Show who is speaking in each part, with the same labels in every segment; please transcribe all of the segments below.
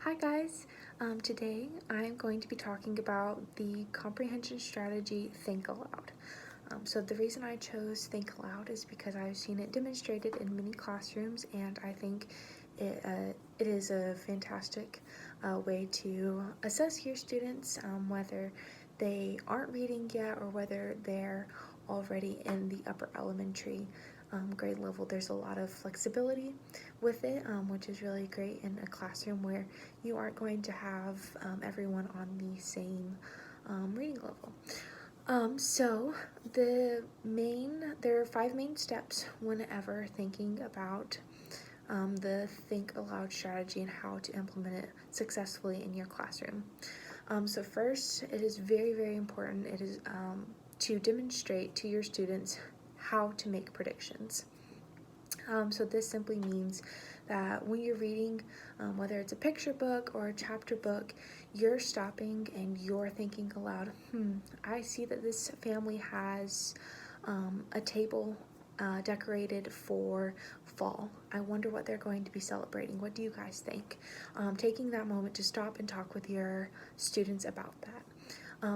Speaker 1: Hi guys, today I'm going to be talking about the comprehension strategy Think Aloud. So the reason I chose Think Aloud is because I've seen it demonstrated in many classrooms, and I think it is a fantastic way to assess your students, whether they aren't reading yet or whether they're already in the upper elementary grade level. There's a lot of flexibility with it, which is really great in a classroom where you aren't going to have everyone on the same reading level. So there are 5 main steps whenever thinking about the Think Aloud strategy and how to implement it successfully in your classroom. So first, it is very, very important. It is to demonstrate to your students how to make predictions. So this simply means that when you're reading, whether it's a picture book or a chapter book, you're stopping and you're thinking aloud, I see that this family has a table decorated for fall. I wonder what they're going to be celebrating. What do you guys think? Taking that moment to stop and talk with your students about that.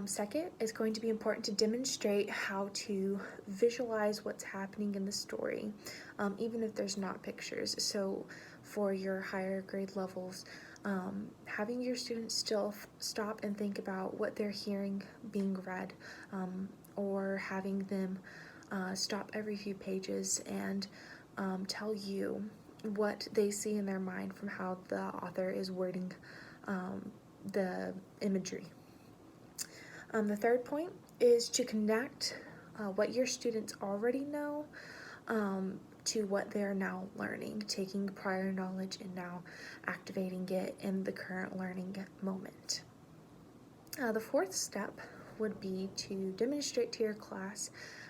Speaker 1: Second, it's going to be important to demonstrate how to visualize what's happening in the story, even if there's not pictures. So for your higher grade levels, having your students still stop and think about what they're hearing being read, or having them stop every few pages and tell you what they see in their mind from how the author is wording the imagery. The third point is to connect what your students already know to what they're now learning, taking prior knowledge and now activating it in the current learning moment. The fourth step would be to demonstrate to your class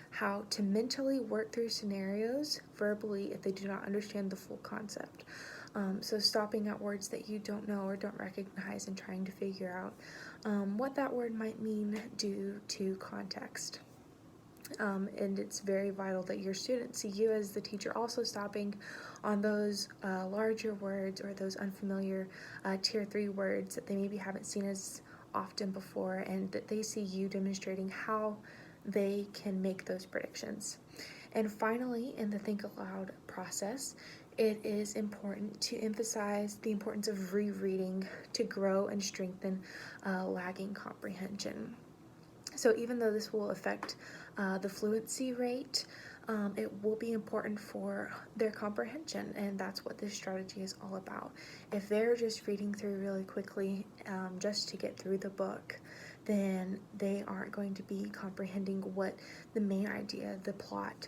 Speaker 1: how to mentally work through scenarios verbally if they do not understand the full concept. So stopping at words that you don't know or don't recognize and trying to figure out what that word might mean due to context. And it's very vital that your students see you as the teacher also stopping on those larger words or those unfamiliar tier 3 words that they maybe haven't seen as often before, and that they see you demonstrating how they can make those predictions. And finally, in the Think Aloud process, it is important to emphasize the importance of rereading to grow and strengthen lagging comprehension. So even though this will affect the fluency rate, it will be important for their comprehension, and that's what this strategy is all about. If they're just reading through really quickly just to get through the book, then they aren't going to be comprehending what the main idea, the plot,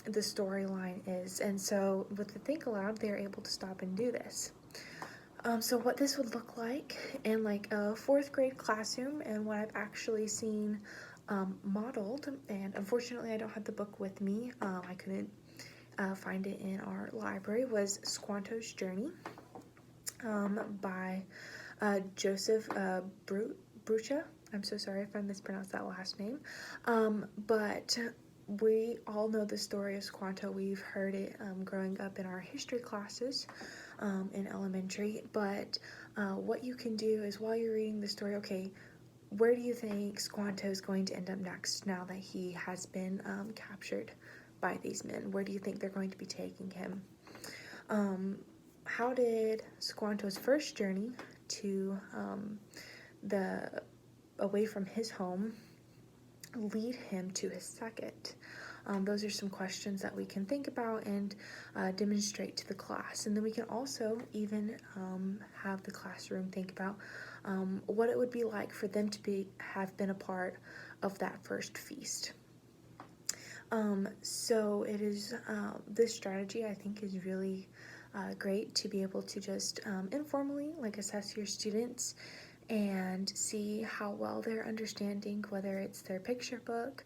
Speaker 1: the storyline is. And so with the Think Aloud, they're able to stop and do this. So what this would look like in like a 4th grade classroom, and what I've actually seen modeled, and unfortunately I don't have the book with me, I couldn't find it in our library, was Squanto's Journey by Joseph Brucha. I'm so sorry if I mispronounced that last name, but we all know the story of Squanto. We've heard it growing up in our history classes in elementary, but what you can do is, while you're reading the story, okay, where do you think Squanto is going to end up next now that he has been captured by these men? Where do you think they're going to be taking him? How did Squanto's first journey to away from his home lead him to his second? Those are some questions that we can think about and demonstrate to the class. And then we can also even have the classroom think about what it would be like for them to have been a part of that first feast. So it is this strategy, I think, is really great to be able to just informally assess your students and see how well they're understanding, whether it's their picture book.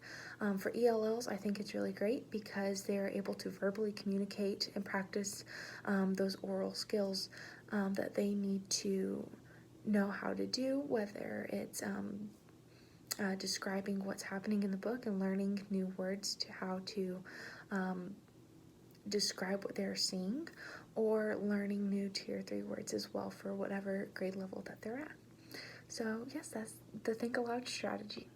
Speaker 1: For ELLs, I think it's really great because they're able to verbally communicate and practice those oral skills that they need to know how to do, whether it's describing what's happening in the book and learning new words to how to describe what they're seeing, or learning new tier 3 words as well for whatever grade level that they're at. So yes, that's the Think Aloud strategy.